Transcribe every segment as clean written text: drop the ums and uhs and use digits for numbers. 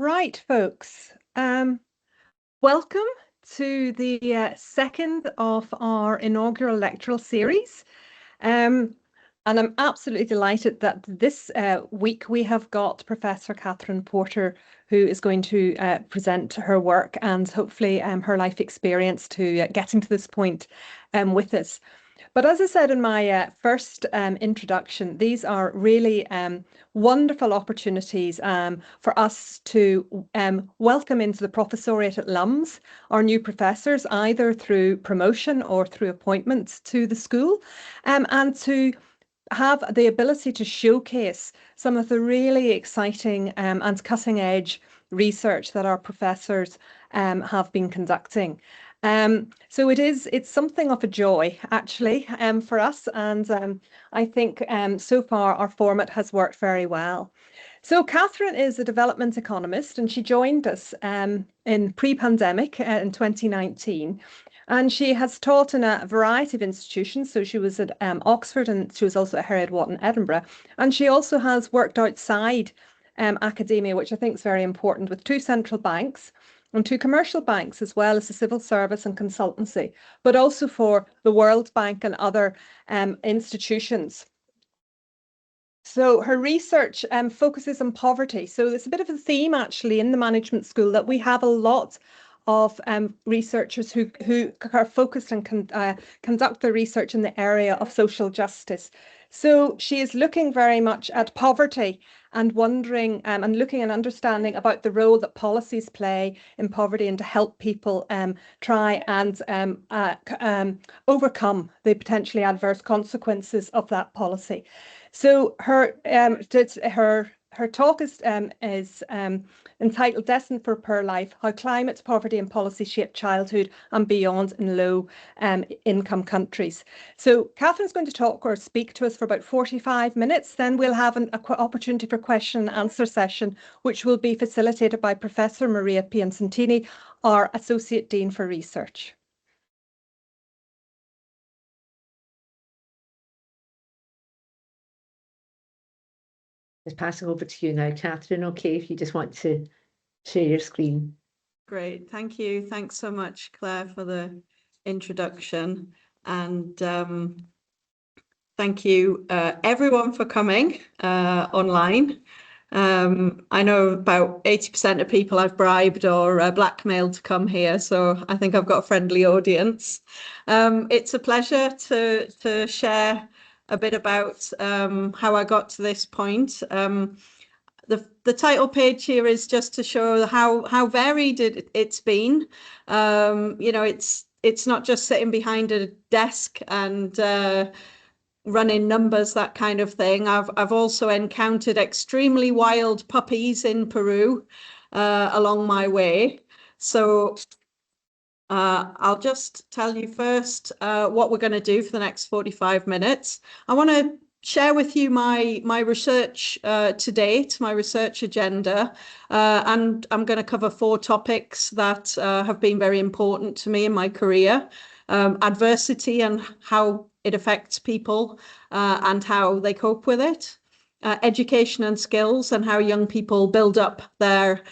Right, folks. Welcome to the second of our inaugural lectural series. And I'm absolutely delighted that this week we have got Professor Catherine Porter, who is going to present her work and hopefully her life experience to getting to this point with us. But as I said in my first introduction, these are really wonderful opportunities for us to welcome into the professoriate at LUMS our new professors, either through promotion or through appointment to the school, and to have the ability to showcase some of the really exciting and cutting edge research that our professors have been conducting. So it's something of a joy actually for us, and I think so far our format has worked very well. So Catherine is a development economist, and she joined us in pre-pandemic in 2019. And she has taught in a variety of institutions. So she was at Oxford, and she was also at Heriot Watt in Edinburgh. And she also has worked outside academia, which I think is very important, with two central banks and two commercial banks, as well as the civil service and consultancy, but also for the World Bank and other institutions. So her research focuses on poverty. So it's a bit of a theme actually in the management school that we have a lot of researchers who are focused and conduct their research in the area of social justice. So she is looking very much at poverty and wondering and looking and understanding about the role that policies play in poverty and to help people try and overcome the potentially adverse consequences of that policy. So her talk is entitled "Destined for a Poor Life: How Climate, Poverty and Policy Shape Childhood and Beyond in Low Income Countries." So Catherine's going to talk or speak to us for about 45 minutes. Then we'll have an opportunity for question and answer session, which will be facilitated by Professor Maria Piacentini, our Associate Dean for Research. Just passing over to you now, Catherine. Okay, if you just want to share your screen. Great, thank you. Thanks so much, Claire, for the introduction. And thank you, everyone, for coming online. I know about 80% of people I've bribed or blackmailed to come here, so I think I've got a friendly audience. It's a pleasure to share a bit about how I got to this point. The title page here is just to show how varied it's been. You know, it's not just sitting behind a desk and running numbers, that kind of thing. I've also encountered extremely wild puppies in Peru along my way. So I'll just tell you first what we're going to do for the next 45 minutes. I want to share with you my research to date, my research agenda, and I'm going to cover 4 topics that have been very important to me in my career. Adversity and how it affects people and how they cope with it. Education and skills and how young people build up their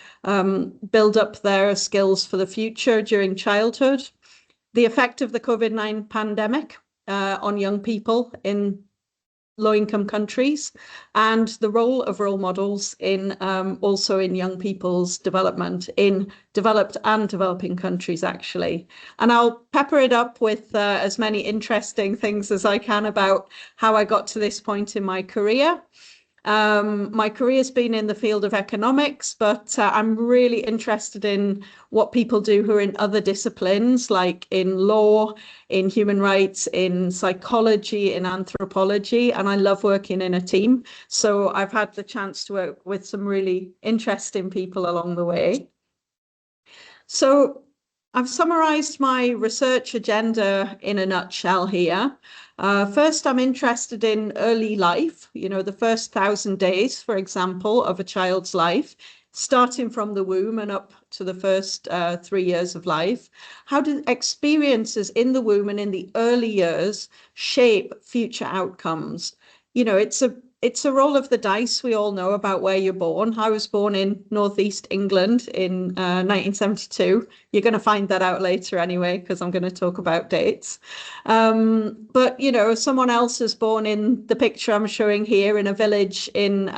skills for the future during childhood. The effect of the COVID-19 pandemic on young people in low-income countries, and the role of role models in also in young people's development in developed and developing countries, actually. And I'll pepper it up with as many interesting things as I can about how I got to this point in my career. My career's been in the field of economics, but I'm really interested in what people do who are in other disciplines, like in law, in human rights, in psychology, in anthropology, and I love working in a team. So I've had the chance to work with some really interesting people along the way. So I've summarized my research agenda in a nutshell here. First, I'm interested in early life, you know, the first 1,000 days, for example, of a child's life, starting from the womb and up to the first 3 years of life. How do experiences in the womb and in the early years shape future outcomes? You know, it's a it's a roll of the dice. We all know about where you're born. I was born in Northeast England in 1972. You're going to find that out later anyway, because I'm going to talk about dates. But, you know, someone else is born in the picture I'm showing here in a village in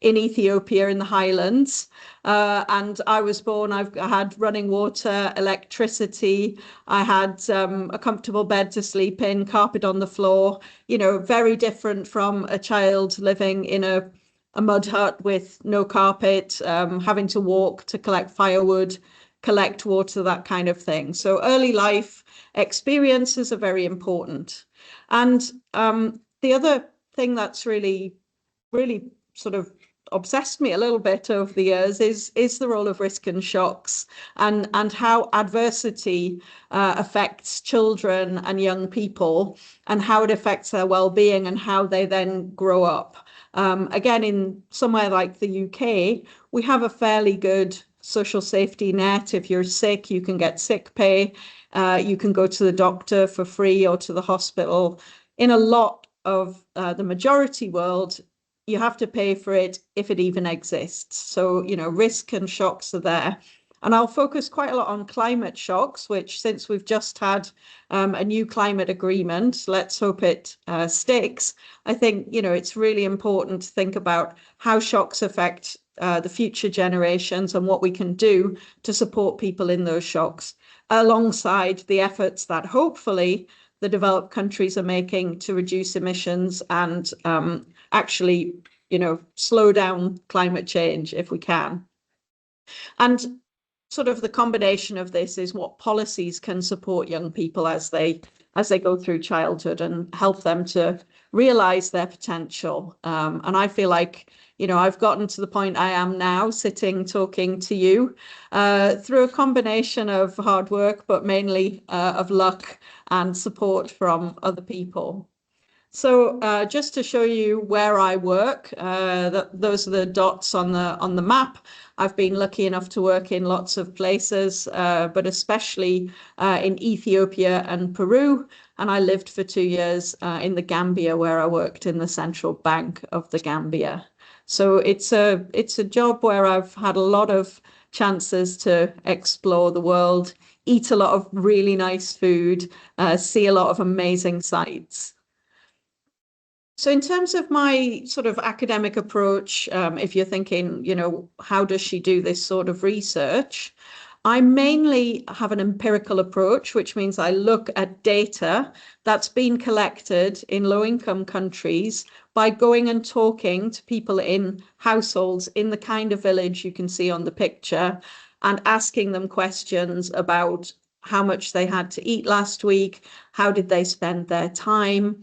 Ethiopia in the highlands. And I was born, I had running water, electricity, I had a comfortable bed to sleep in, carpet on the floor, you know, very different from a child living in a mud hut with no carpet, having to walk to collect firewood, collect water, that kind of thing. So early life experiences are very important. And the other thing that's really sort of obsessed me a little bit over the years is the role of risk and shocks, and how adversity affects children and young people, and how it affects their well-being and how they then grow up. Again, in somewhere like the UK, we have a fairly good social safety net. If you're sick, you can get sick pay. You can go to the doctor for free or to the hospital. In a lot of the majority world, you have to pay for it if it even exists. So, you know, risk and shocks are there. And I'll focus quite a lot on climate shocks, which, since we've just had a new climate agreement, let's hope it sticks. I think, you know, it's really important to think about how shocks affect the future generations and what we can do to support people in those shocks, alongside the efforts that hopefully the developed countries are making to reduce emissions and actually, you know, slow down climate change if we can. And sort of the combination of this is what policies can support young people as they go through childhood and help them to realize their potential. And I feel like, you know, I've gotten to the point I am now, sitting talking to you through a combination of hard work, but mainly of luck and support from other people. So just to show you where I work, those are the dots on the map. I've been lucky enough to work in lots of places, but especially in Ethiopia and Peru. And I lived for 2 years in the Gambia, where I worked in the central bank of the Gambia. So it's a job where I've had a lot of chances to explore the world, eat a lot of really nice food, see a lot of amazing sights. So in terms of my sort of academic approach, if you're thinking, you know, how does she do this sort of research? I mainly have an empirical approach, which means I look at data that's been collected in low-income countries by going and talking to people in households in the kind of village you can see on the picture, and asking them questions about how much they had to eat last week, how did they spend their time,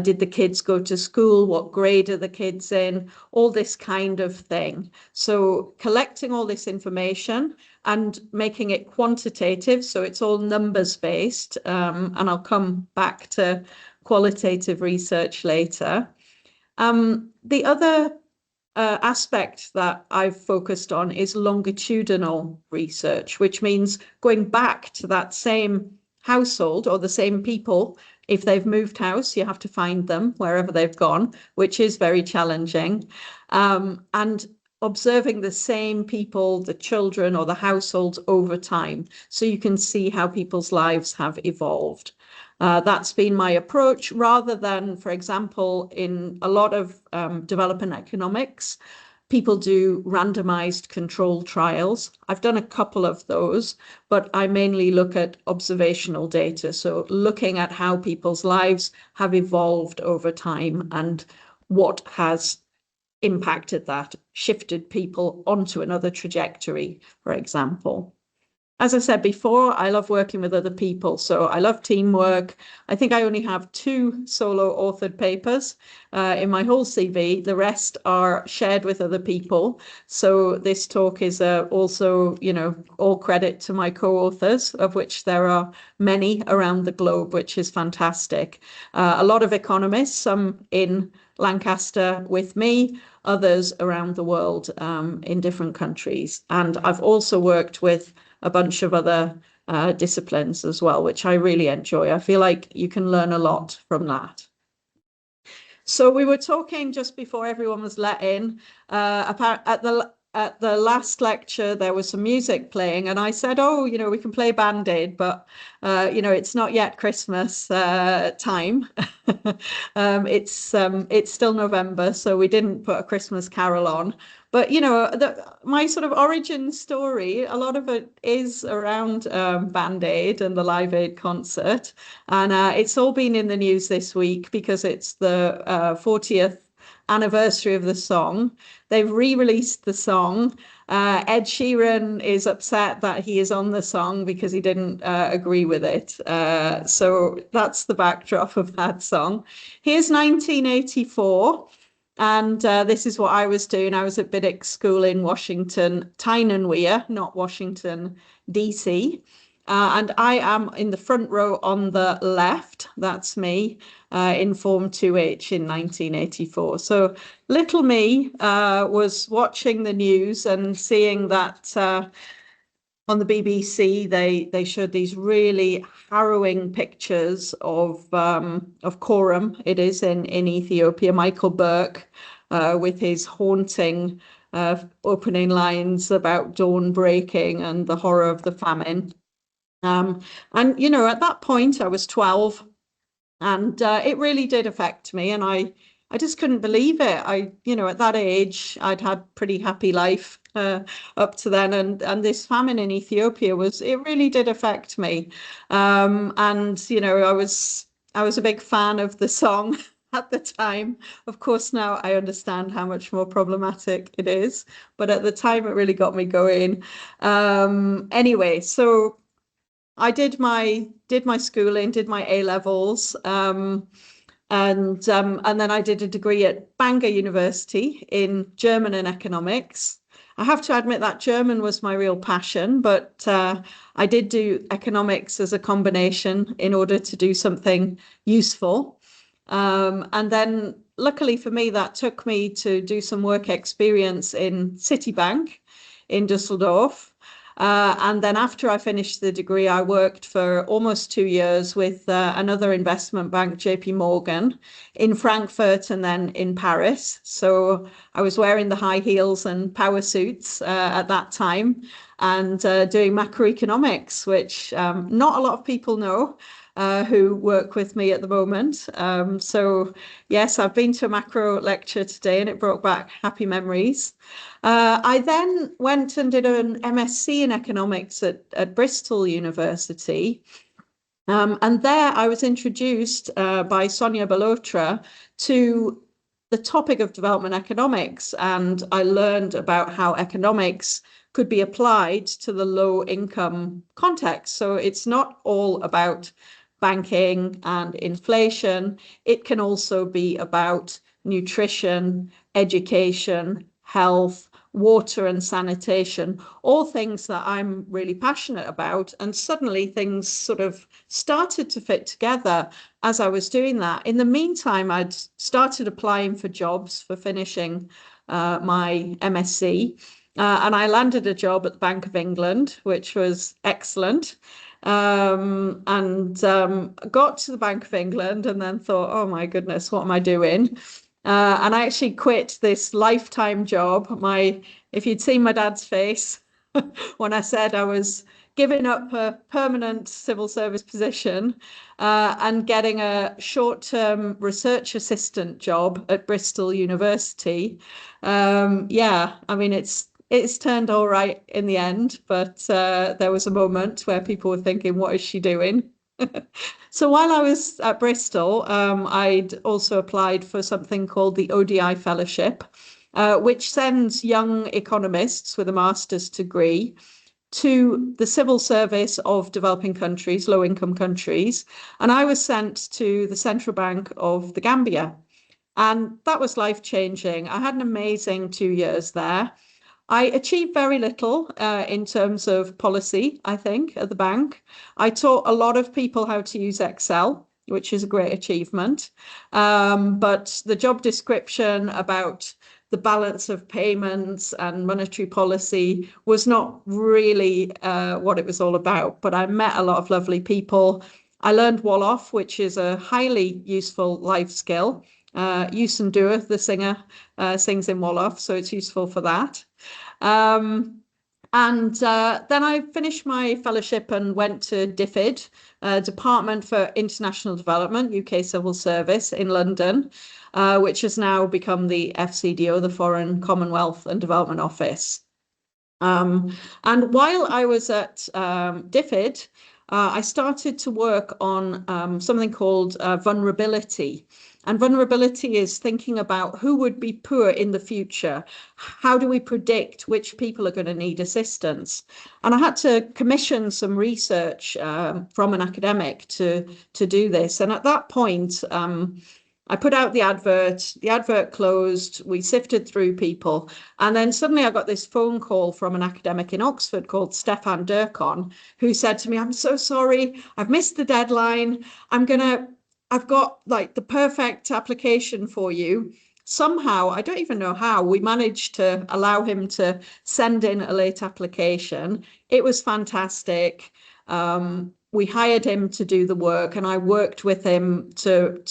did the kids go to school, what grade are the kids in, all this kind of thing. So collecting all this information and making it quantitative, so it's all numbers based, and I'll come back to qualitative research later. The other aspect that I've focused on is longitudinal research, which means going back to that same household or the same people. If they've moved house, you have to find them wherever they've gone, which is very challenging. And observing the same people, the children or the households over time, so you can see how people's lives have evolved. That's been my approach, rather than, for example, in a lot of development economics, people do randomized control trials. I've done a couple of those, but I mainly look at observational data. So looking at how people's lives have evolved over time and what has impacted that, shifted people onto another trajectory, for example. As I said before, I love working with other people, so I love teamwork. I think I only have 2 solo authored papers in my whole CV. The rest are shared with other people. So this talk is also, you know, all credit to my co-authors, of which there are many around the globe, which is fantastic. A lot of economists, some in Lancaster with me, others around the world in different countries. And I've also worked with a bunch of other disciplines as well, which I really enjoy. I feel like you can learn a lot from that. So we were talking just before everyone was let in. At the last lecture, there was some music playing, and I said, "Oh, you know, we can play Band Aid, but you know, it's not yet Christmas time. It's still November, so we didn't put a Christmas Carol on." But you know, my sort of origin story, a lot of it is around Band Aid and the Live Aid concert, and it's all been in the news this week because it's the 40th anniversary of the song. They've re-released the song. Ed Sheeran is upset that he is on the song because he didn't agree with it. So that's the backdrop of that song. Here's 1984. And this is what I was doing. I was at Biddick School in Washington, Tyne-and-Wear, not Washington, DC. And I am in the front row on the left. That's me in Form 2H in 1984. So little me was watching the news and seeing that on the BBC they showed these really harrowing pictures of Coram. It is in Ethiopia. Michael Burke with his haunting opening lines about dawn breaking and the horror of the famine. And you know, at that point I was 12, and it really did affect me, and I just couldn't believe it. You know, at that age, I'd had pretty happy life up to then, and this famine in Ethiopia it really did affect me. And you know, I was a big fan of the song at the time. Of course, now I understand how much more problematic it is, but at the time, it really got me going. Anyway, so I did my schooling, did my A levels, and then I did a degree at Bangor University in German and economics. I have to admit that German was my real passion, but I did do economics as a combination in order to do something useful. And then luckily for me, that took me to do some work experience in Citibank in Düsseldorf. And then after I finished the degree, I worked for almost 2 years with another investment bank, JP Morgan, in Frankfurt and then in Paris. So I was wearing the high heels and power suits at that time, and doing macroeconomics, which not a lot of people know who work with me at the moment. So yes, I've been to a macro lecture today and it brought back happy memories. I then went and did an MSc in economics at Bristol University. And there I was introduced by Sonia Balotra to the topic of development economics, and I learned about how economics could be applied to the low income context. So it's not all about banking and inflation. It can also be about nutrition, education, health, water and sanitation, all things that I'm really passionate about. And suddenly things sort of started to fit together as I was doing that. In the meantime, I'd started applying for jobs for finishing my MSc. And I landed a job at the Bank of England, which was excellent. And got to the Bank of England and then thought, oh my goodness, what am I doing? And I actually quit this lifetime job. If you'd seen my dad's face when I said I was giving up a permanent civil service position and getting a short-term research assistant job at Bristol University. Yeah, I mean, it's turned all right in the end, but there was a moment where people were thinking, what is she doing? So while I was at Bristol, I'd also applied for something called the ODI Fellowship, which sends young economists with a master's degree to the civil service of developing countries, low-income countries. And I was sent to the Central Bank of the Gambia. And that was life-changing. I had an amazing 2 years there. I achieved very little in terms of policy, I think, at the bank. I taught a lot of people how to use Excel, which is a great achievement. But the job description about the balance of payments and monetary policy was not really what it was all about. But I met a lot of lovely people. I learned Wolof, which is a highly useful life skill. Usen Doeth, the singer, sings in Wolof, so it's useful for that. And then I finished my fellowship and went to DFID, Department for International Development, UK Civil Service in London, which has now become the FCDO, the Foreign, Commonwealth and Development Office. And while I was at DFID, I started to work on something called vulnerability. And vulnerability is thinking about who would be poor in the future. How do we predict which people are going to need assistance? And I had to commission some research from an academic to do this. And at that point, I put out the advert closed, we sifted through people, and then suddenly I got this phone call from an academic in Oxford called Stefan Durkon, who said to me, "I'm so sorry, I've missed the deadline. I've got like the perfect application for you." Somehow, I don't even know how, we managed to allow him to send in a late application. It was fantastic. We hired him to do the work, and I worked with him to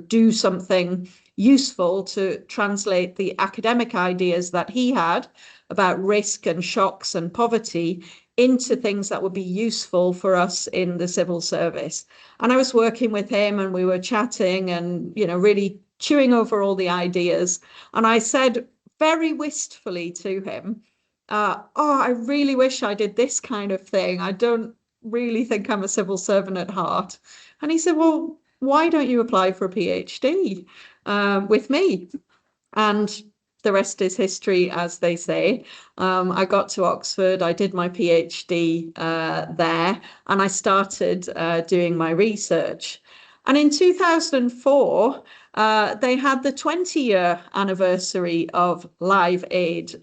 do something useful to translate the academic ideas that he had about risk and shocks and poverty into things that would be useful for us in the civil service. And I was working with him, and we were chatting and, you know, really chewing over all the ideas. And I said very wistfully to him, "Oh, I really wish I did this kind of thing. I don't really think I'm a civil servant at heart." And he said, "Well, why don't you apply for a PhD with me?" And the rest is history, as they say. I got to Oxford, I did my PhD there, and I started doing my research. And in 2004, they had the 20-year anniversary of Live Aid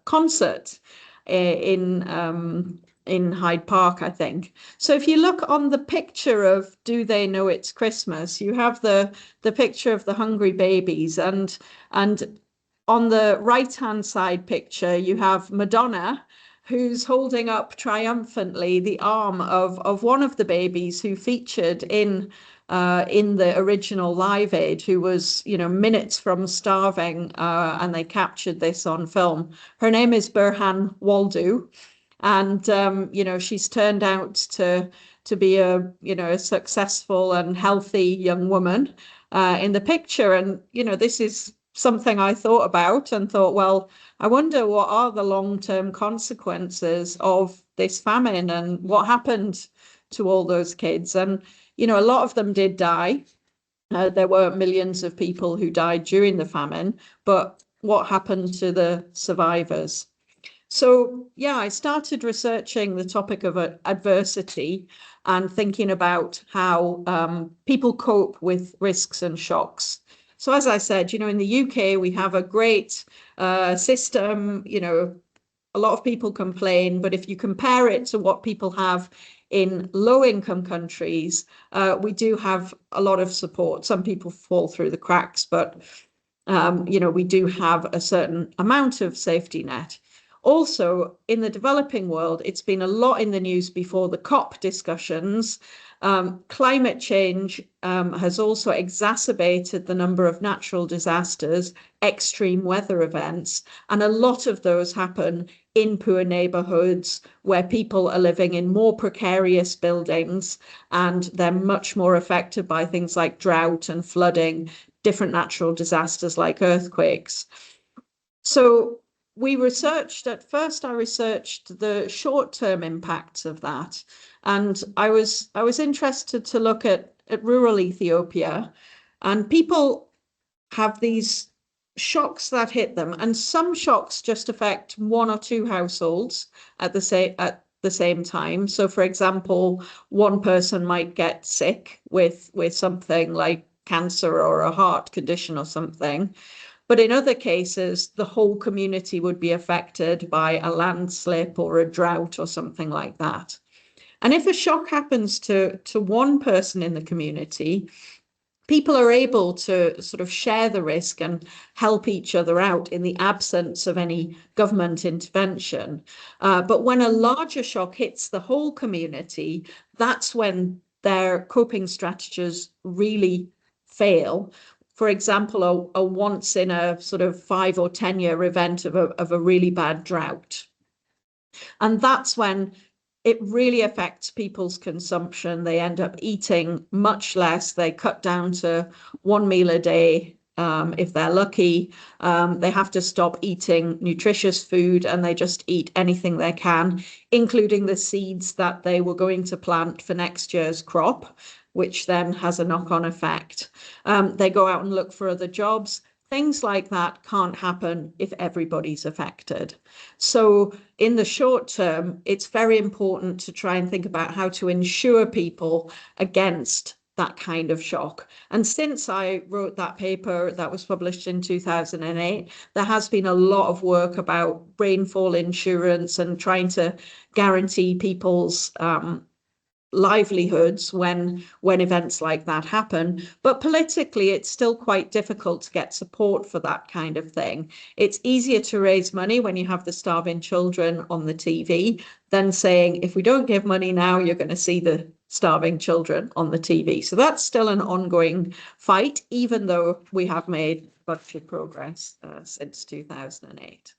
concert in Hyde Park, I think. So if you look on the picture of Do They Know It's Christmas, you have the picture of the hungry babies, and on the right-hand side picture, you have Madonna, who's holding up triumphantly the arm of one of the babies who featured in the original Live Aid, who was, you know, minutes from starving, and they captured this on film. Her name is Burhan Waldo, and you know, she's turned out to be a, you know, a successful and healthy young woman in the picture. And you know, this is something I thought about and thought, well, I wonder what are the long-term consequences of this famine and what happened to all those kids. And, you know, a lot of them did die. There were millions of people who died during the famine, but what happened to the survivors? So, yeah, I started researching the topic of adversity and thinking about how people cope with risks and shocks. So as I said, you know, in the UK, we have a great system. You know, a lot of people complain, but if you compare it to what people have in low-income countries, we do have a lot of support. Some people fall through the cracks, but, you know, we do have a certain amount of safety net. Also, in the developing world, it's been a lot in the news before the COP discussions. Climate change has also exacerbated the number of natural disasters, extreme weather events, and a lot of those happen in poor neighborhoods where people are living in more precarious buildings, and they're much more affected by things like drought and flooding, different natural disasters like earthquakes. So we researched, at first I researched the short-term impacts of that. And I was interested to look at rural Ethiopia, and people have these shocks that hit them, and some shocks just affect one or two households at the same time. So for example, one person might get sick with something like cancer or a heart condition or something. But in other cases, the whole community would be affected by a landslip or a drought or something like that. And if a shock happens to one person in the community, people are able to sort of share the risk and help each other out in the absence of any government intervention. But when a larger shock hits the whole community, that's when their coping strategies really fail. for example, a once in a sort of 5 or 10 year event of a really bad drought. And that's when it really affects people's consumption. They end up eating much less. They cut down to 1 meal a day. If they're lucky, they have to stop eating nutritious food and they just eat anything they can, including the seeds that they were going to plant for next year's crop, which then has a knock-on effect. They go out and look for other jobs. Things like that can't happen if everybody's affected. So in the short term, it's very important to try and think about how to insure people against that kind of shock. And since I wrote that paper that was published in 2008, there has been a lot of work about rainfall insurance and trying to guarantee people's livelihoods when events like that happen. But politically, it's still quite difficult to get support for that kind of thing. It's easier to raise money when you have the starving children on the TV than saying, if we don't give money now, you're going to see the starving children on the TV. So that's still an ongoing fight, even though we have made a bunch of progress since 2008.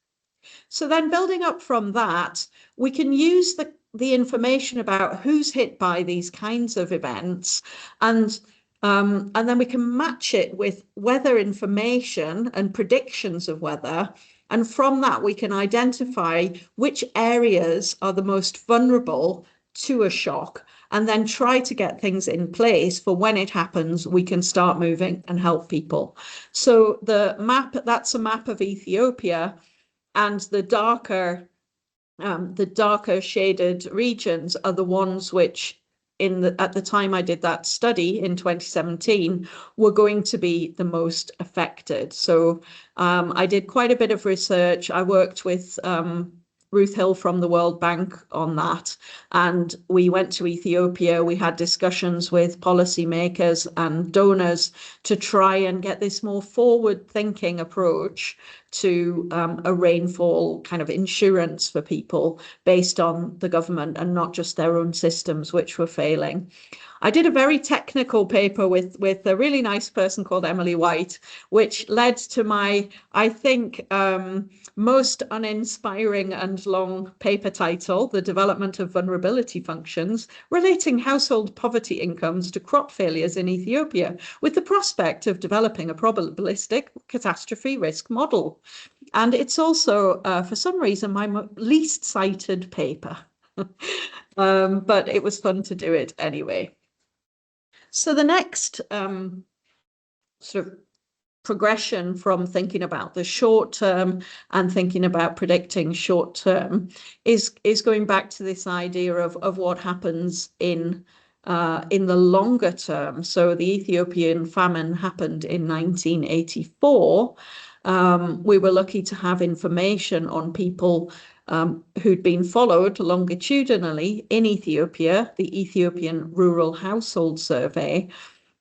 So then building up from that, we can use the information about who's hit by these kinds of events, and then we can match it with weather information and predictions of weather. And from that, we can identify which areas are the most vulnerable to a shock, and then try to get things in place for when it happens, we can start moving and help people. So the map, that's a map of Ethiopia, and the darker shaded regions are the ones which at the time I did that study in 2017 were going to be the most affected. So I did quite a bit of research. I worked with Ruth Hill from the World Bank on that, and we went to Ethiopia. We had discussions with policymakers and donors to try and get this more forward-thinking approach to a rainfall kind of insurance for people based on the government and not just their own systems, which were failing. I did a very technical paper with a really nice person called Emily White, which led to my, I think, most uninspiring and long paper title, The Development of Vulnerability Functions, relating household poverty incomes to crop failures in Ethiopia, with the prospect of developing a probabilistic catastrophe risk model. And it's also, for some reason, my least cited paper. But it was fun to do it anyway. So the next sort of progression from thinking about the short term and thinking about predicting short term is going back to this idea of what happens in the longer term. So the Ethiopian famine happened in 1984. We were lucky to have information on people who'd been followed longitudinally in Ethiopia, the Ethiopian Rural Household Survey,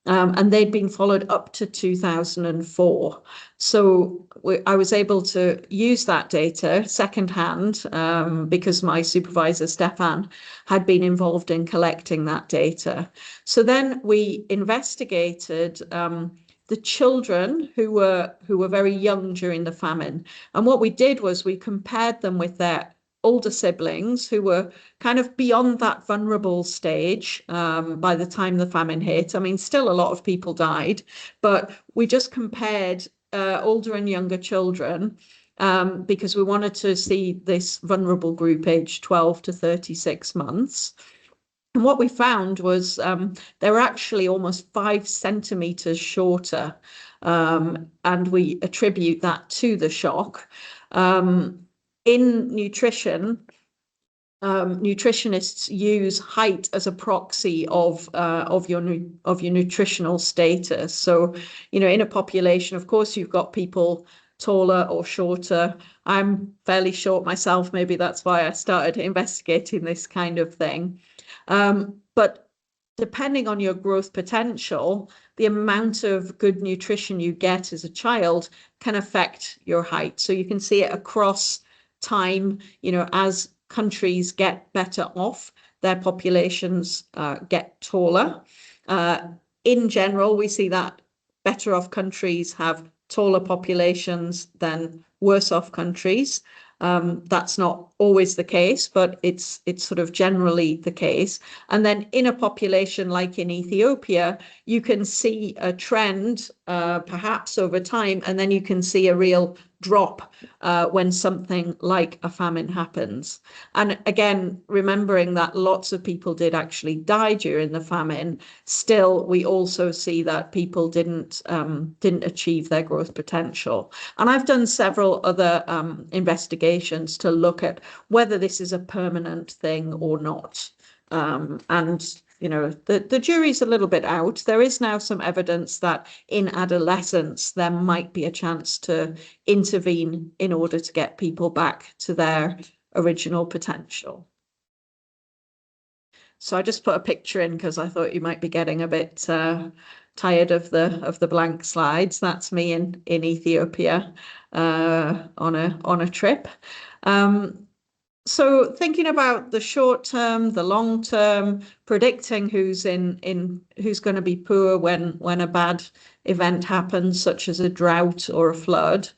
and they'd been followed up to 2004. So I was able to use that data secondhand because my supervisor, Stefan, had been involved in collecting that data. So then we investigated the children who were very young during the famine. And what we did was we compared them with their older siblings who were kind of beyond that vulnerable stage by the time the famine hit. I mean, still a lot of people died, but we just compared older and younger children because we wanted to see this vulnerable group aged 12 to 36 months. And what we found was they were actually almost 5 centimeters shorter, and we attribute that to the shock. In nutrition, nutritionists use height as a proxy of your nutritional status. So, you know, in a population, of course, you've got people taller or shorter. I'm fairly short myself. Maybe that's why I started investigating this kind of thing. But depending on your growth potential, the amount of good nutrition you get as a child can affect your height. So you can see it across time, you know, as countries get better off, their populations get taller. In general, we see that better off countries have taller populations than worse off countries. That's not always the case, but it's sort of generally the case. And then in a population like in Ethiopia, you can see a trend perhaps over time, and then you can see a real drop when something like a famine happens. And again, remembering that lots of people did actually die during the famine, still we also see that people didn't achieve their growth potential. And I've done several other investigations to look at whether this is a permanent thing or not. And you know, the jury's a little bit out. There is now some evidence that in adolescence, there might be a chance to intervene in order to get people back to their original potential. So I just put a picture in because I thought you might be getting a bit tired of the blank slides. That's me in Ethiopia on a trip. So thinking about the short term, the long term, predicting who's going to be poor when a bad event happens, such as a drought or a flood.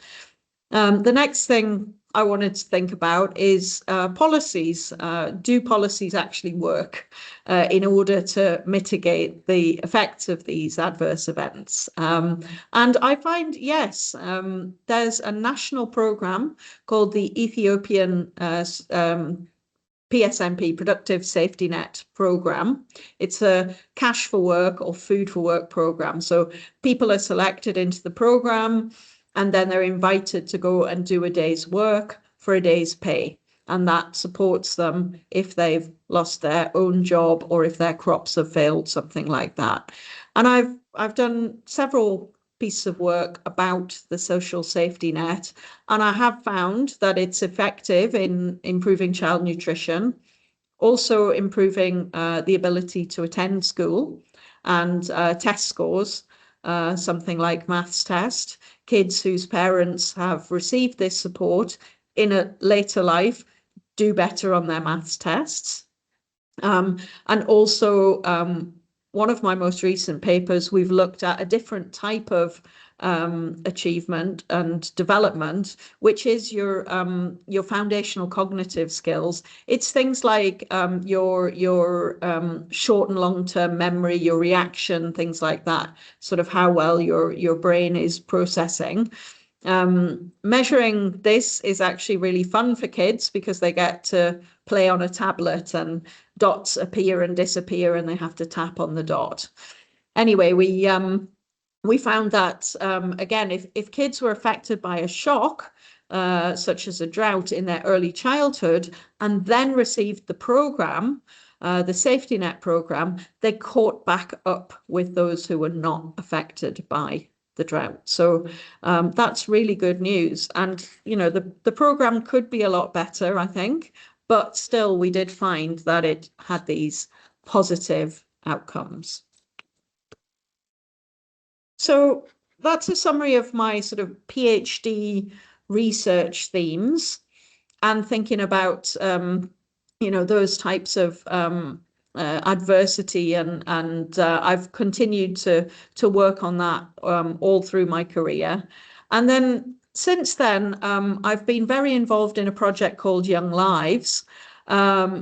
The next thing I wanted to think about is policies. Do policies actually work in order to mitigate the effects of these adverse events? And I find, yes, there's a national program called the Ethiopian PSNP, Productive Safety Net Program. It's a cash for work or food for work program. So people are selected into the program, and then they're invited to go and do a day's work for a day's pay. And that supports them if they've lost their own job or if their crops have failed, something like that. And I've done several pieces of work about the social safety net, and I have found that it's effective in improving child nutrition, also improving the ability to attend school and test scores. Something like maths test. Kids whose parents have received this support in a later life do better on their maths tests. And also, one of my most recent papers, we've looked at a different type of achievement and development, which is your foundational cognitive skills. It's things like your short and long-term memory, your reaction, things like that, sort of how well your brain is processing. Measuring this is actually really fun for kids because they get to play on a tablet and dots appear and disappear and they have to tap on the dot. Anyway, we found that, again, if kids were affected by a shock, such as a drought in their early childhood, and then received the program, the safety net program, they caught back up with those who were not affected by the drought. So that's really good news. And, you know, the program could be a lot better, I think, but still we did find that it had these positive outcomes. So that's a summary of my sort of PhD research themes and thinking about, you know, those types of adversity, and I've continued to work on that all through my career. And then since then, I've been very involved in a project called Young Lives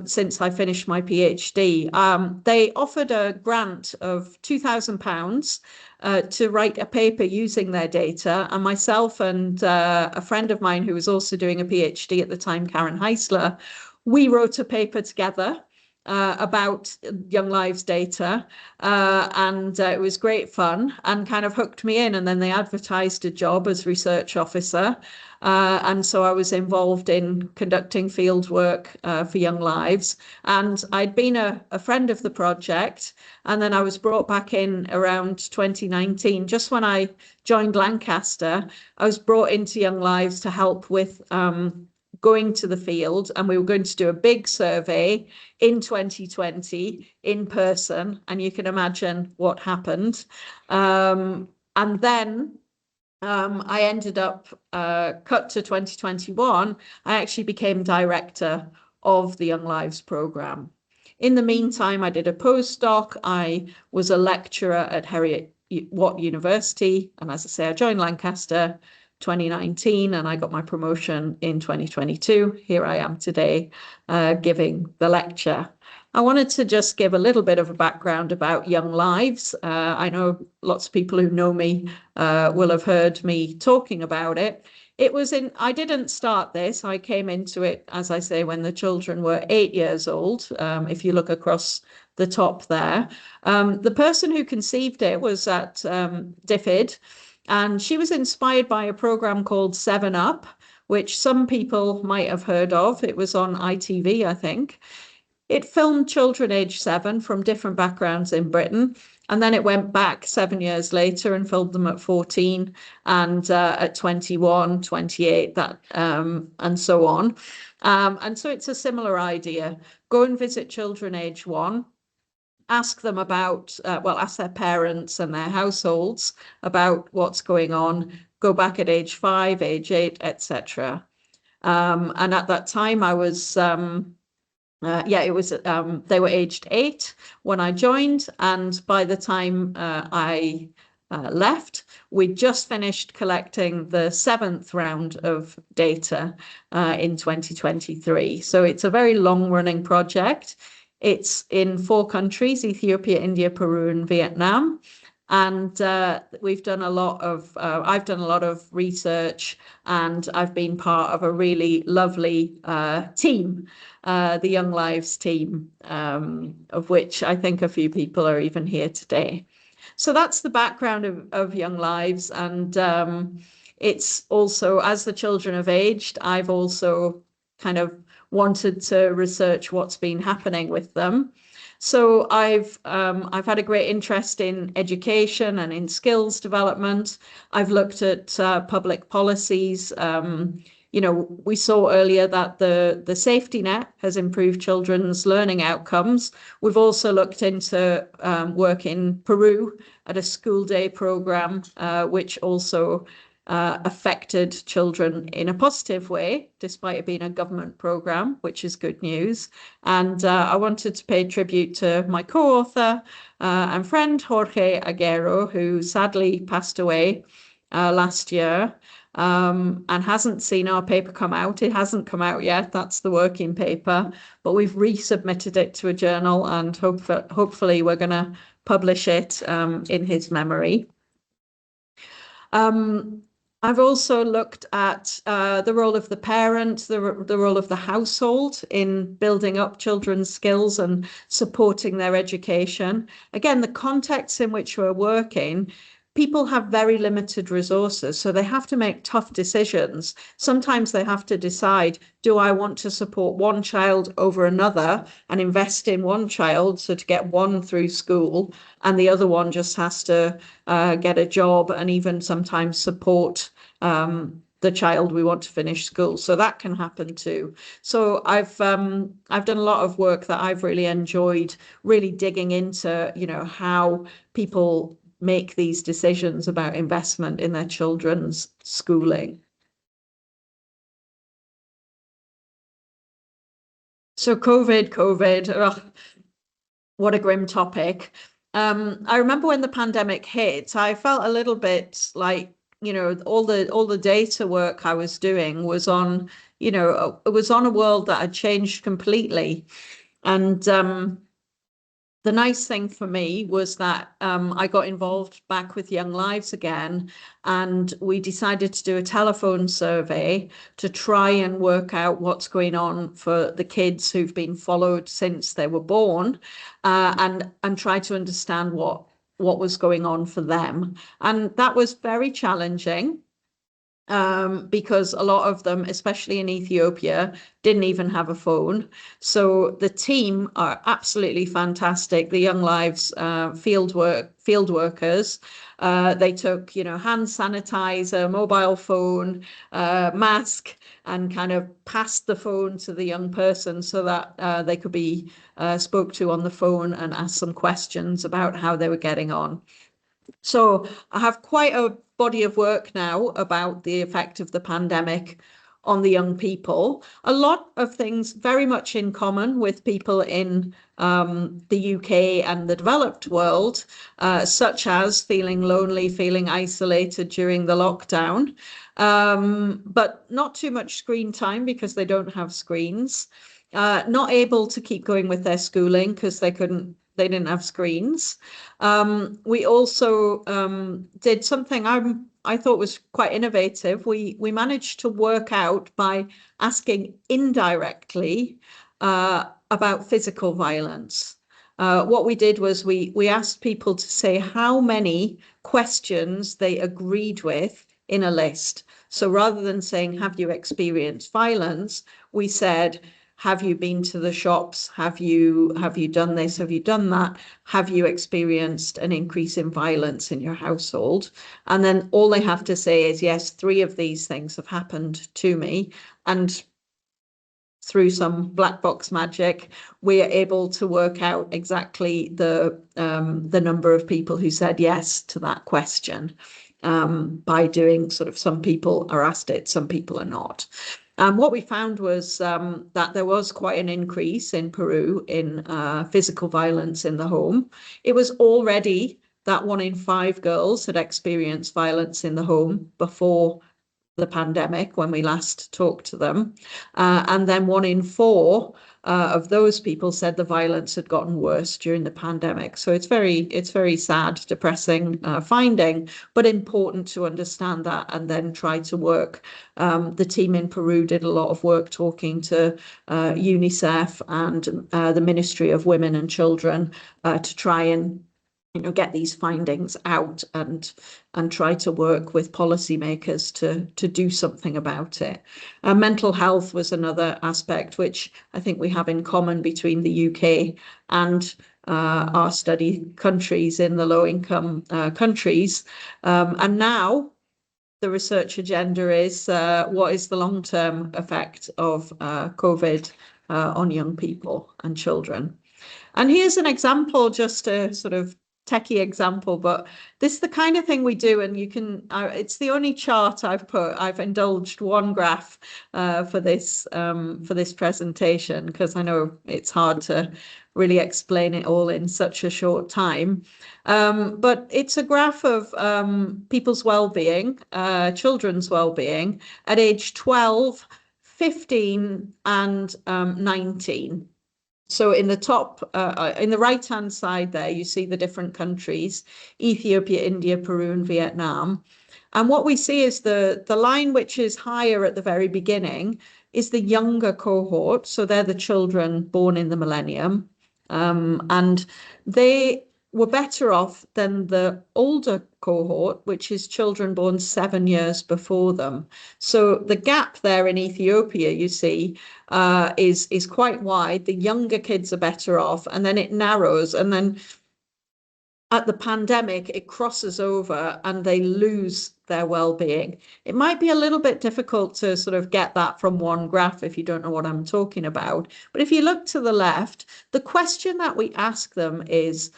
since I finished my PhD. They offered a grant of £2,000 to write a paper using their data, and myself and a friend of mine who was also doing a PhD at the time, Karen Heisler, we wrote a paper together about Young Lives data, and it was great fun and kind of hooked me in. And then they advertised a job as research officer, and so I was involved in conducting field work for Young Lives. And I'd been a friend of the project, and then I was brought back in around 2019, just when I joined Lancaster. I was brought into Young Lives to help with going to the field, and we were going to do a big survey in 2020 in person, and you can imagine what happened. And then I ended up, cut to 2021, I actually became director of the Young Lives programme. In the meantime, I did a postdoc. I was a lecturer at what university. And as I say, I joined Lancaster 2019 and I got my promotion in 2022. Here I am today giving the lecture. I wanted to just give a little bit of a background about Young Lives. I know lots of people who know me will have heard me talking about it. I didn't start this. I came into it, as I say, when the children were 8 years old. If you look across the top there, the person who conceived it was at DFID, and she was inspired by a program called 7 Up, which some people might have heard of. It was on ITV, I think. It filmed children aged 7 from different backgrounds in Britain. And then it went back 7 years later and filmed them at 14 and at 21, 28, and so on. And so it's a similar idea. Go and visit children age 1. Ask them about, ask their parents and their households about what's going on. Go back at age 5, age 8, etc. And at that time, I was... they were aged 8 when I joined, and by the time I left, we just finished collecting the 7th round of data in 2023. So it's a very long-running project. It's in 4 countries: Ethiopia, India, Peru, and Vietnam. And I've done a lot of research, and I've been part of a really lovely team, the Young Lives team, of which I think a few people are even here today. So that's the background of Young Lives. And it's also, as the children have aged, I've also kind of wanted to research what's been happening with them. So I've had a great interest in education and in skills development. I've looked at public policies. We saw earlier that the safety net has improved children's learning outcomes. We've also looked into work in Peru at a school day program, which also affected children in a positive way, despite it being a government program, which is good news. And I wanted to pay tribute to my co-author and friend, Jorge Aguero, who sadly passed away last year and hasn't seen our paper come out. It hasn't come out yet. That's the working paper, but we've resubmitted it to a journal, and hopefully we're going to publish it in his memory. I've also looked at the role of the parent, the role of the household in building up children's skills and supporting their education. Again, the context in which we're working, people have very limited resources, so they have to make tough decisions. Sometimes they have to decide, do I want to support one child over another and invest in one child, so to get one through school, and the other one just has to get a job and even sometimes support the child we want to finish school. So that can happen too. So I've done a lot of work that I've really enjoyed, really digging into, how people make these decisions about investment in their children's schooling. So COVID, what a grim topic. I remember when the pandemic hit, I felt a little bit like, all the data work I was doing was on, it was on a world that had changed completely. And the nice thing for me was that I got involved back with Young Lives again, and we decided to do a telephone survey to try and work out what's going on for the kids who've been followed since they were born, and try to understand what was going on for them. And that was very challenging. Because a lot of them, especially in Ethiopia, didn't even have a phone. So the team are absolutely fantastic. The Young Lives field workers, they took, hand sanitizer, mobile phone, mask, and kind of passed the phone to the young person so that they could be spoke to on the phone and asked some questions about how they were getting on. So I have quite a body of work now about the effect of the pandemic on the young people. A lot of things very much in common with people in the UK and the developed world, such as feeling lonely, feeling isolated during the lockdown, but not too much screen time because they don't have screens, not able to keep going with their schooling because they didn't have screens. We also did something I thought was quite innovative. We managed to work out by asking indirectly about physical violence. What we did was we asked people to say how many questions they agreed with in a list. So rather than saying, have you experienced violence, we said, have you been to the shops? Have you done this? Have you done that? Have you experienced an increase in violence in your household? And then all they have to say is, yes, 3 of these things have happened to me. And through some black box magic, we are able to work out exactly the number of people who said yes to that question by doing sort of, some people are asked it, some people are not. What we found was that there was quite an increase in Peru in physical violence in the home. It was already that 1 in 5 girls had experienced violence in the home before the pandemic when we last talked to them. And then 1 in 4 of those people said the violence had gotten worse during the pandemic. So it's very sad, depressing finding, but important to understand that and then try to work. The team in Peru did a lot of work talking to UNICEF and the Ministry of Women and Children to try and get these findings out and try to work with policymakers to do something about it. Mental health was another aspect which I think we have in common between the UK and our study countries in the low-income countries. And now the research agenda is what is the long-term effect of COVID on young people and children. And here's an example, just a sort of techie example, but this is the kind of thing we do, and you can, it's the only chart I've put. I've indulged 1 graph for this presentation because I know it's hard to really explain it all in such a short time. But it's a graph of people's well-being, children's well-being at age 12, 15 and 19. So in the top, in the right-hand side there, you see the different countries, Ethiopia, India, Peru, and Vietnam. And what we see is the line which is higher at the very beginning is the younger cohort. So they're the children born in the millennium. And they were better off than the older cohort, which is children born 7 years before them. So the gap there in Ethiopia, you see, is quite wide. The younger kids are better off, and then it narrows, and then at the pandemic, it crosses over and they lose their well-being. It might be a little bit difficult to sort of get that from 1 graph if you don't know what I'm talking about. But if you look to the left, the question that we ask them is,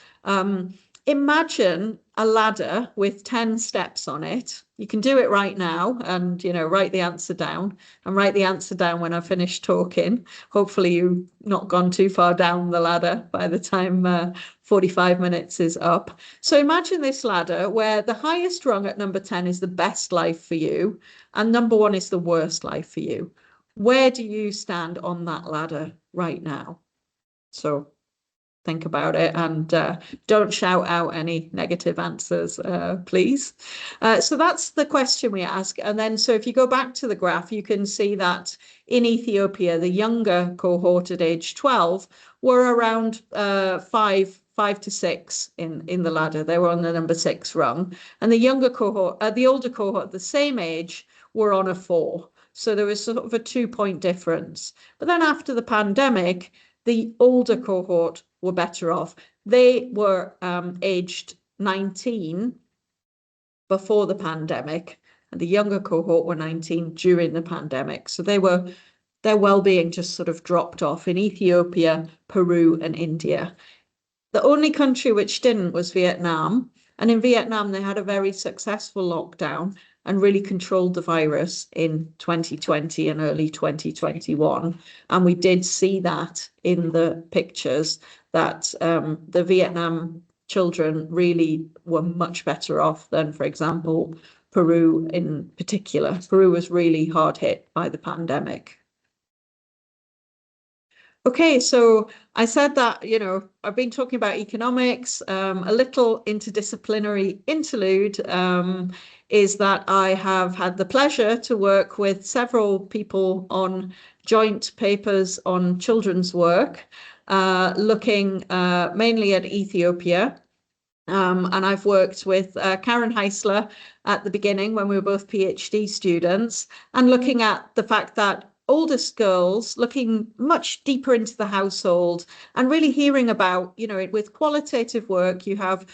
imagine a ladder with 10 steps on it. You can do it right now and, write the answer down, and write the answer down when I finish talking. Hopefully you've not gone too far down the ladder by the time 45 minutes is up. So imagine this ladder where the highest rung at number 10 is the best life for you, and number 1 is the worst life for you. Where do you stand on that ladder right now? So think about it, and don't shout out any negative answers, please. So that's the question we ask. And then, so if you go back to the graph, you can see that in Ethiopia, the younger cohort at age 12 were around 5 to 6 in the ladder. They were on the number 6 rung. And the younger cohort, the older cohort, the same age, were on a 4. So there was sort of a 2-point difference. But then after the pandemic, the older cohort were better off. They were aged 19 before the pandemic, and the younger cohort were 19 during the pandemic. So their well-being just sort of dropped off in Ethiopia, Peru, and India. The only country which didn't was Vietnam. And in Vietnam, they had a very successful lockdown. and really controlled the virus in 2020 and early 2021. And we did see that in the pictures that the Vietnam children really were much better off than, for example, Peru in particular. Peru was really hard hit by the pandemic. Okay, so I said that, you know, I've been talking about economics. A little interdisciplinary interlude is that I have had the pleasure to work with several people on joint papers on children's work, looking mainly at Ethiopia. And I've worked with Karen Heisler at the beginning when we were both PhD students, and looking at the fact that oldest girls, looking much deeper into the household and really hearing about, you know, with qualitative work, you have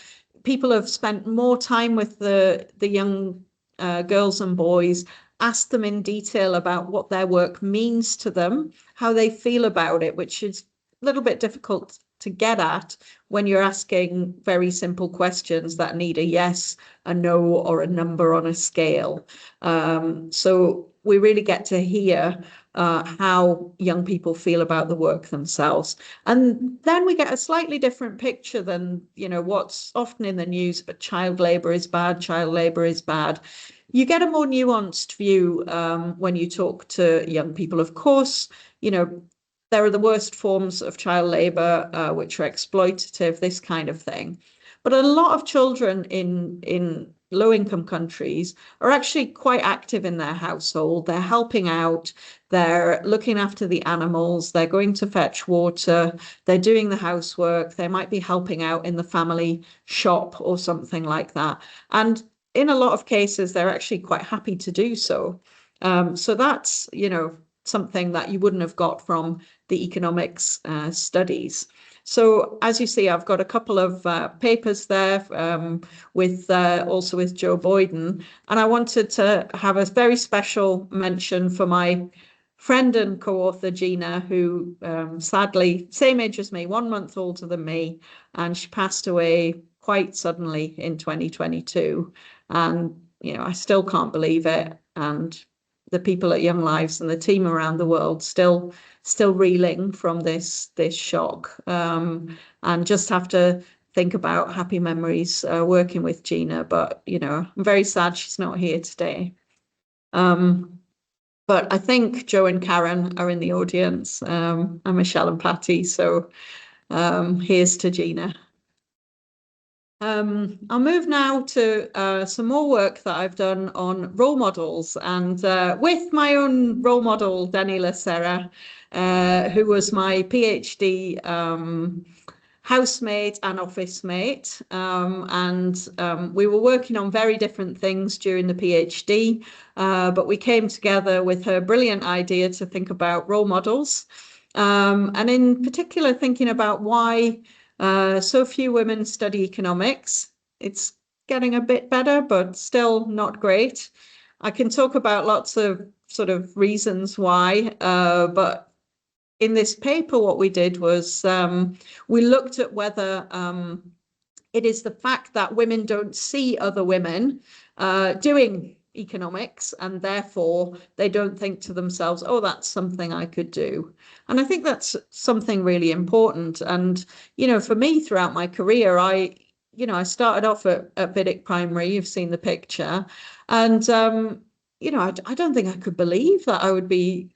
people have spent more time with the young girls and boys, asked them in detail about what their work means to them, how they feel about it, which is a little bit difficult to get at when you're asking very simple questions that need a yes, a no, or a number on a scale. So we really get to hear how young people feel about the work themselves. And then we get a slightly different picture than, you know, what's often in the news, but child labour is bad, child labour is bad. You get a more nuanced view when you talk to young people. Of course, you know, there are the worst forms of child labour, which are exploitative, this kind of thing. But a lot of children in low-income countries are actually quite active in their household. They're helping out, they're looking after the animals, they're going to fetch water, they're doing the housework, they might be helping out in the family shop or something like that. And in a lot of cases, they're actually quite happy to do so. So that's, you know, something that you wouldn't have got from the economics studies. So as you see, I've got a couple of papers there with also with Joe Boyden, and I wanted to have a very special mention for my friend and co-author Gina, who sadly, same age as me, 1 month older than me, and she passed away quite suddenly in 2022. And, you know, I still can't believe it. And the people at Young Lives and the team around the world still reeling from this shock, and just have to think about happy memories working with Gina. But, you know, I'm very sad she's not here today. But I think Joe and Karen are in the audience, and Michelle and Patty. So here's to Gina. I'll move now to some more work that I've done on role models, and with my own role model, Daniela Serra, who was my PhD housemate and office mate, and we were working on very different things during the PhD, but we came together with her brilliant idea to think about role models, and in particular thinking about why so few women study economics. It's getting a bit better, but still not great. I can talk about lots of sort of reasons why, but in this paper, what we did was we looked at whether it is the fact that women don't see other women doing economics, and therefore they don't think to themselves, oh, that's something I could do. And I think that's something really important. And, you know, for me throughout my career, I started off at Viddick Primary, you've seen the picture, and, you know, I don't think I could believe that I would be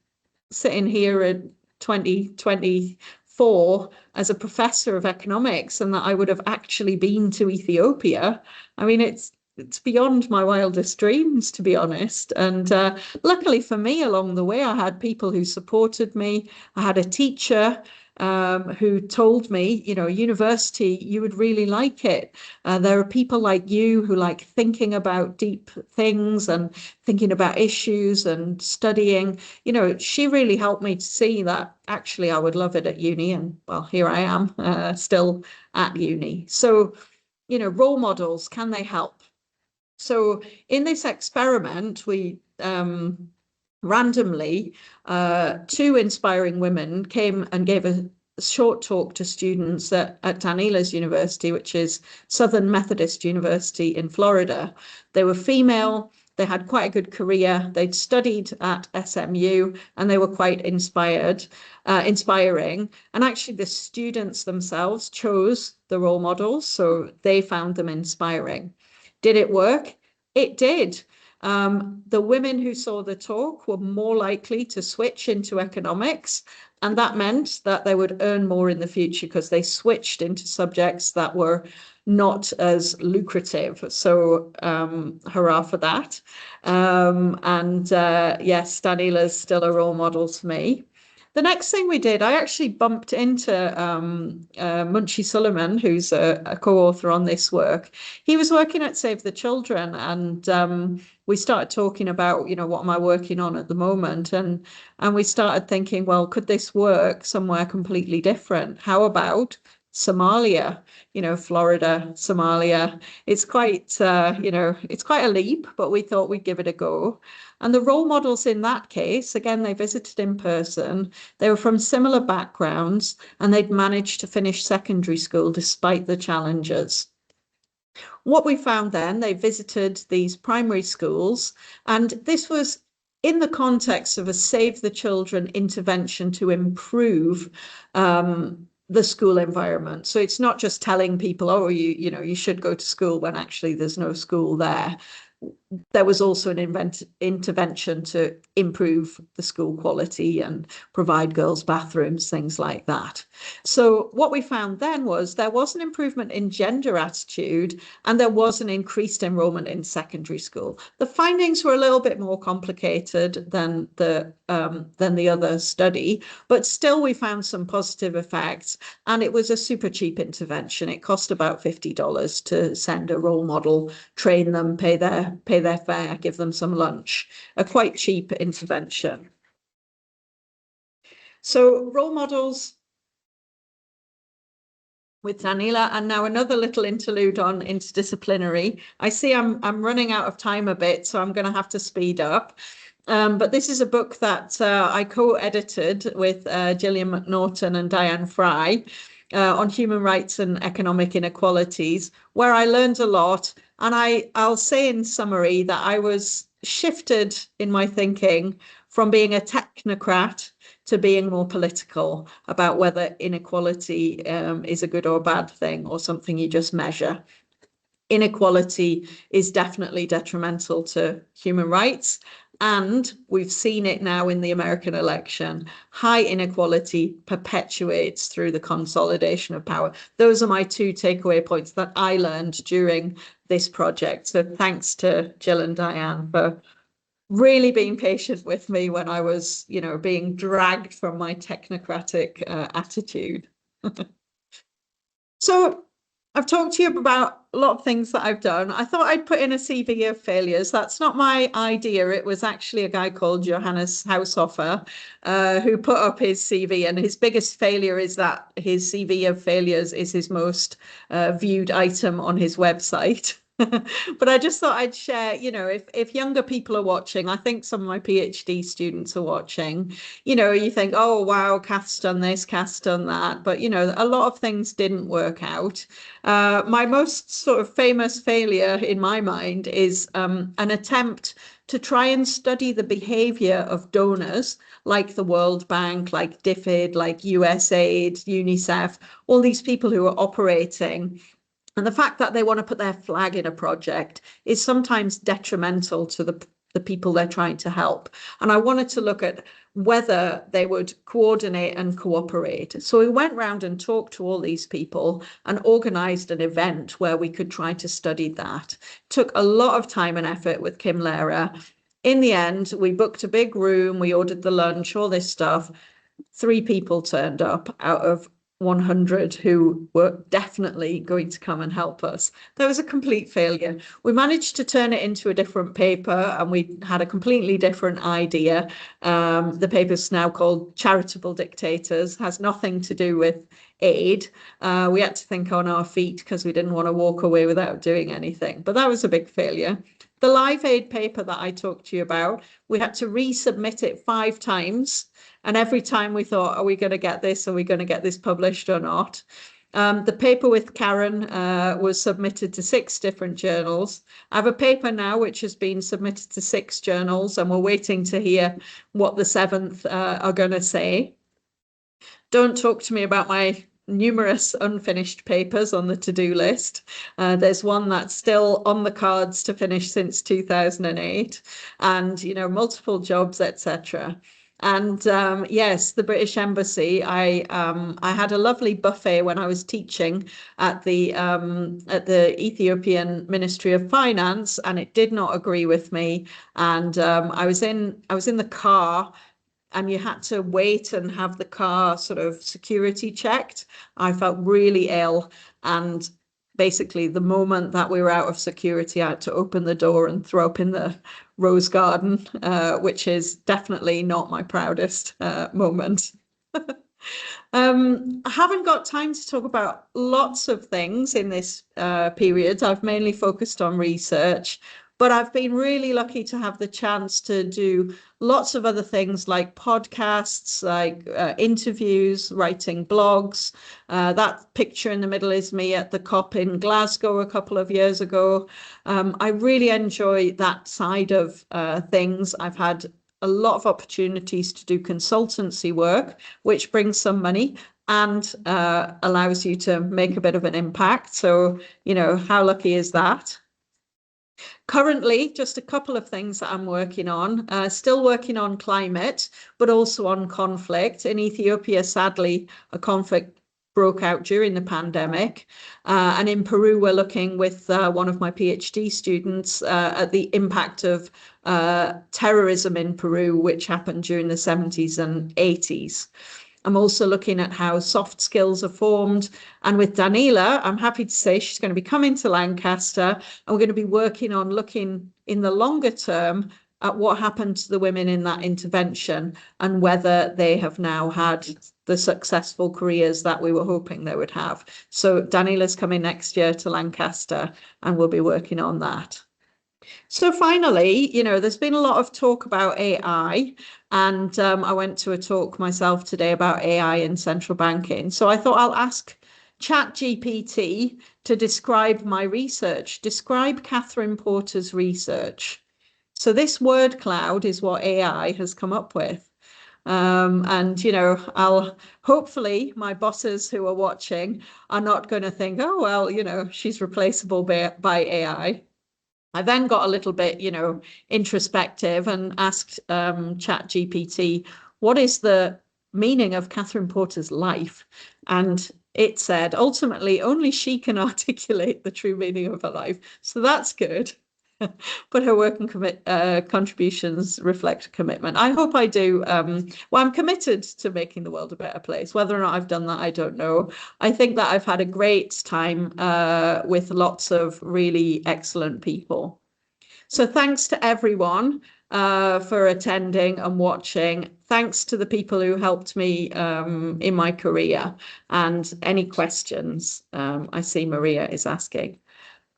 sitting here at 2024 as a professor of economics, and that I would have actually been to Ethiopia. I mean, it's beyond my wildest dreams, to be honest. And luckily for me, along the way, I had people who supported me. I had a teacher who told me, you know, university, you would really like it. There are people like you who like thinking about deep things and thinking about issues and studying. You know, she really helped me to see that actually I would love it at uni. And well, here I am still at uni. So, you know, role models, can they help? So in this experiment, we randomly, 2 inspiring women came and gave a short talk to students at Daniela's University, which is Southern Methodist University in Florida. They were female, They had quite a good career. They'd studied at SMU and they were quite inspiring. And actually the students themselves chose the role models, so they found them inspiring. Did it work? It did. The women who saw the talk were more likely to switch into economics, and that meant that they would earn more in the future because they switched into subjects that were not as lucrative. So hurrah for that. Yes, Daniela's still a role model to me. The next thing we did, I actually bumped into Munchie Sullivan, who's a co-author on this work. He was working at Save the Children, and we started talking about, what am I working on at the moment? And we started thinking, well, could this work somewhere completely different? How about Somalia? Florida, Somalia. It's quite, it's quite a leap, but we thought we'd give it a go. And the role models in that case, again, they visited in person. They were from similar backgrounds, and they'd managed to finish secondary school despite the challenges. What we found then, they visited these primary schools, and this was in the context of a Save the Children intervention to improve the school environment. So it's not just telling people, oh, you should go to school when actually there's no school there. There was also an intervention to improve the school quality and provide girls' bathrooms, things like that. So what we found then was there was an improvement in gender attitude, and there was an increased enrollment in secondary school. The findings were a little bit more complicated than the other study, but still we found some positive effects, and it was a super cheap intervention. It cost about $50 to send a role model, train them, pay their fare, give them some lunch, a quite cheap intervention. So role models with Daniela, and now another little interlude on interdisciplinary. I see I'm running out of time a bit, so I'm going to have to speed up. But this is a book that I co-edited with Gillian McNaughton and Diane Fry on human rights and economic inequalities, where I learned a lot. And I'll say in summary that I was shifted in my thinking from being a technocrat to being more political about whether inequality is a good or a bad thing or something you just measure. Inequality is definitely detrimental to human rights. And we've seen it now in the American election. High inequality perpetuates through the consolidation of power. Those are my two takeaway points that I learned during this project. So thanks to Jill and Diane for really being patient with me when I was, being dragged from my technocratic attitude. So I've talked to you about a lot of things that I've done. I thought I'd put in a CV of failures. That's not my idea. It was actually a guy called Johannes Haushofer who put up his CV, and his biggest failure is that his CV of failures is his most viewed item on his website. But I just thought I'd share, if younger people are watching, I think some of my PhD students are watching, you think, oh, wow, Kath's done this, Kath's done that. But, a lot of things didn't work out. My most sort of famous failure in my mind is an attempt to try and study the behavior of donors like the World Bank, like DFID, like USAID, UNICEF, all these people who are operating. And the fact that they want to put their flag in a project is sometimes detrimental to the people they're trying to help. And I wanted to look at whether they would coordinate and cooperate. So we went round and talked to all these people and organised an event where we could try to study that. Took a lot of time and effort with Kim Lehrer. In the end, we booked a big room, we ordered the lunch, all this stuff. 3 people turned up out of 100 who were definitely going to come and help us. That was a complete failure. We managed to turn it into a different paper, and we had a completely different idea. The paper's now called Charitable Dictators, has nothing to do with aid. We had to think on our feet because we didn't want to walk away without doing anything. But that was a big failure. The Live Aid paper that I talked to you about, we had to resubmit it 5 times. And every time we thought, are we going to get this? Are we going to get this published or not? The paper with Karen was submitted to 6 different journals. I have a paper now which has been submitted to 6 journals, and we're waiting to hear what the 7th are going to say. Don't talk to me about my numerous unfinished papers on the to-do list. There's one that's still on the cards to finish since 2008, and multiple jobs, etc. And yes, the British Embassy. I had a lovely buffet when I was teaching at the Ethiopian Ministry of Finance, and it did not agree with me. And I was in the car, and you had to wait and have the car sort of security checked. I felt really ill, and basically the moment that we were out of security, I had to open the door and throw up in the rose garden, which is definitely not my proudest moment. I haven't got time to talk about lots of things in this period. I've mainly focused on research, but I've been really lucky to have the chance to do lots of other things like podcasts, like interviews, writing blogs. That picture in the middle is me at the COP in Glasgow a couple of years ago. I really enjoy that side of things. I've had a lot of opportunities to do consultancy work, which brings some money and allows you to make a bit of an impact. So, how lucky is that? Currently, just a couple of things that I'm working on. Still working on climate, but also on conflict. In Ethiopia, sadly, a conflict broke out during the pandemic. And in Peru, we're looking with one of my PhD students at the impact of terrorism in Peru, which happened during the 70s and 80s. I'm also looking at how soft skills are formed. And with Daniela, I'm happy to say she's going to be coming to Lancaster, and we're going to be working on looking in the longer term at what happened to the women in that intervention and whether they have now had the successful careers that we were hoping they would have. So Daniela's coming next year to Lancaster, and we'll be working on that. So finally, there's been a lot of talk about AI, and I went to a talk myself today about AI in central banking. So I thought I'll ask ChatGPT to describe my research, describe Catherine Porter's research. So this word cloud is what AI has come up with. And, I'll hopefully my bosses who are watching are not going to think, oh, well, she's replaceable by AI. I then got a little bit, introspective and asked ChatGPT, what is the meaning of Catherine Porter's life? And it said, ultimately, only she can articulate the true meaning of her life. So that's good. But her work and contributions reflect commitment. I hope I do. Well, I'm committed to making the world a better place. Whether or not I've done that, I don't know. I think that I've had a great time with lots of really excellent people. So thanks to everyone for attending and watching. Thanks to the people who helped me in my career. And any questions, I see Maria is asking.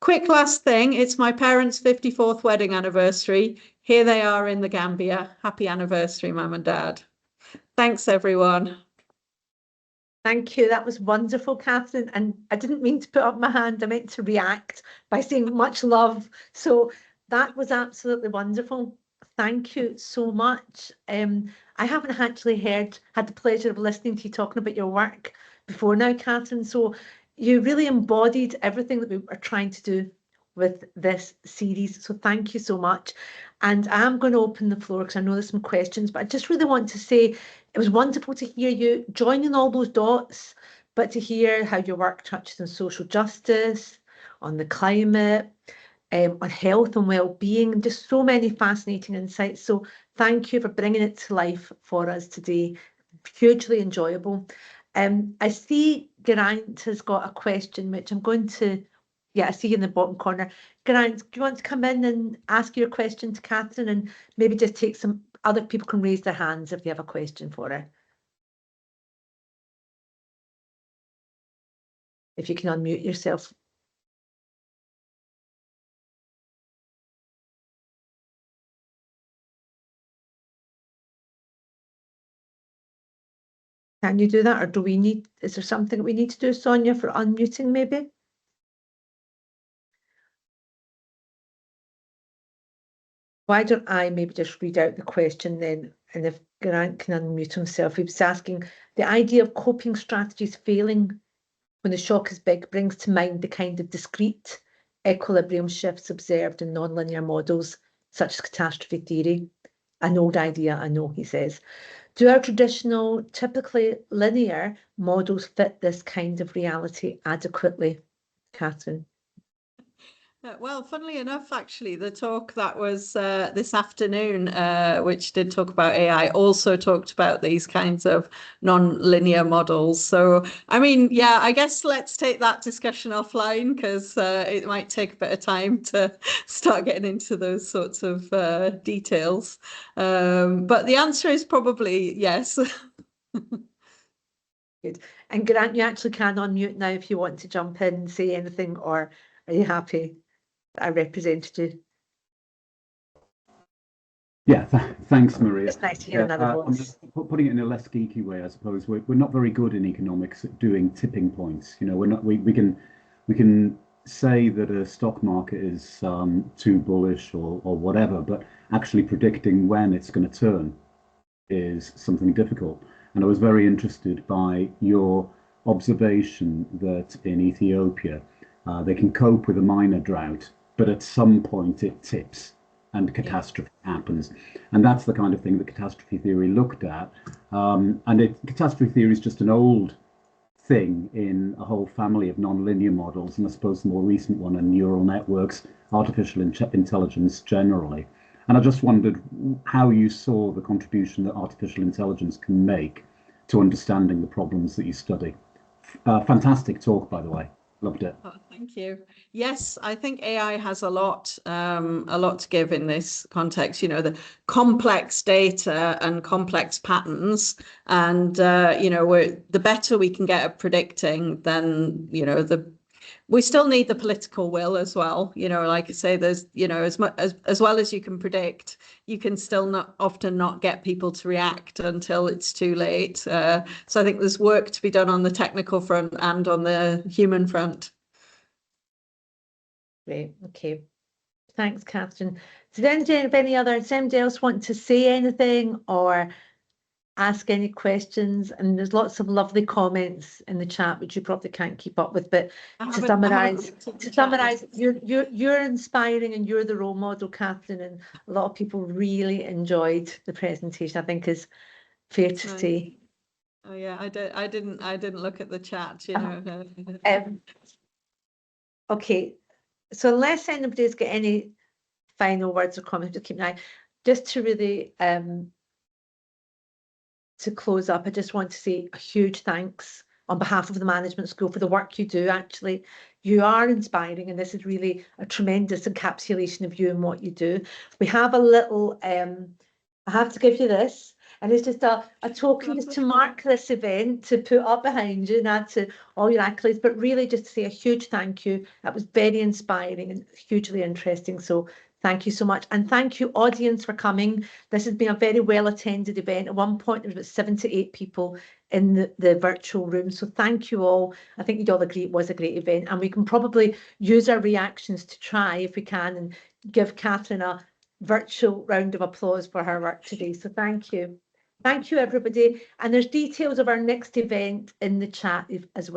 Quick last thing, it's my parents' 54th wedding anniversary. Here they are in the Gambia. Happy anniversary, Mum and Dad. Thanks, everyone. Thank you. That was wonderful, Catherine. And I didn't mean to put up my hand. I meant to react by saying much love. So that was absolutely wonderful. Thank you so much. I haven't actually had the pleasure of listening to you talking about your work before now, Catherine. So you really embodied everything that we are trying to do with this series. So thank you so much. And I am going to open the floor because I know there's some questions, but I just really want to say it was wonderful to hear you joining all those dots, but to hear how your work touches on social justice, on the climate, on health and well-being, just so many fascinating insights. So thank you for bringing it to life for us today. Hugely enjoyable. I see Geraint has got a question, which I'm going to, I see you in the bottom corner. Geraint, do you want to come in and ask your question to Catherine, and maybe just take some other people can raise their hands if they have a question for her? If you can unmute yourself. Can you do that, or do we need, is there something we need to do, Sonia, for unmuting maybe? Why don't I maybe just read out the question then, and if Grant can unmute himself. He was asking, the idea of coping strategies failing when the shock is big brings to mind the kind of discrete equilibrium shifts observed in nonlinear models, such as catastrophe theory. An old idea, I know, he says. Do our traditional, typically linear models fit this kind of reality adequately, Catherine? Well, funnily enough, actually, the talk that was this afternoon, which did talk about AI, also talked about these kinds of non-linear models. So, I mean, yeah, I guess let's take that discussion offline, because it might take a bit of time to start getting into those sorts of details. But the answer is probably yes. Good. And Grant, you actually can unmute now if you want to jump in and say anything, or are you happy that I represented you? Yeah, thanks, Maria. It's nice to hear another I'm voice. just putting it in a less geeky way, I suppose. We're not very good in economics at doing tipping points. You know, we're not. We can say that a stock market is too bullish or whatever, but actually predicting when it's going to turn is something difficult. And I was very interested by your observation that in Ethiopia they can cope with a minor drought, but at some point it tips and catastrophe happens. And that's the kind of thing that catastrophe theory looked at. Catastrophe theory is just an old thing in a whole family of nonlinear models, and I suppose the more recent one are neural networks, artificial intelligence generally. And I just wondered how you saw the contribution that artificial intelligence can make to understanding the problems that you study. Fantastic talk, by the way. Loved it. Oh, thank you. Yes, I think AI has a lot to give in this context. You know, the complex data and complex patterns, and the better we can get at predicting, then we still need the political will as well. You know, like I say, there's as much as well as you can predict, you can still often not get people to react until it's too late. So I think there's work to be done on the technical front and on the human front. Great. Okay. Thanks, Catherine. Does anybody else want to say anything or ask any questions? And there's lots of lovely comments in the chat, which you probably can't keep up with. But to summarize, you're inspiring and you're the role model, Catherine. And a lot of people really enjoyed the presentation, I think is fair to say. Oh yeah, I didn't look at the chat, you know. Okay, so unless anybody's got any final words or comments, just keep an eye. Just to really to close up, I just want to say a huge thanks on behalf of the management school for the work you do. Actually, you are inspiring, and this is really a tremendous encapsulation of you and what you do. We have a little I have to give you this, and it's just a token just to mark this event, to put up behind you and add to all your accolades, but really just to say a huge thank you. That was very inspiring and hugely interesting. So thank you so much. And thank you, audience, for coming. This has been a very well attended event. At one point, there was about 7 to 8 people in the virtual room. So thank you all. I think you'd all agree it was a great event. And we can probably use our reactions to try, if we can, and give Catherine a virtual round of applause for her work today. So thank you. Thank you, everybody. And there's details of our next event in the chat as well.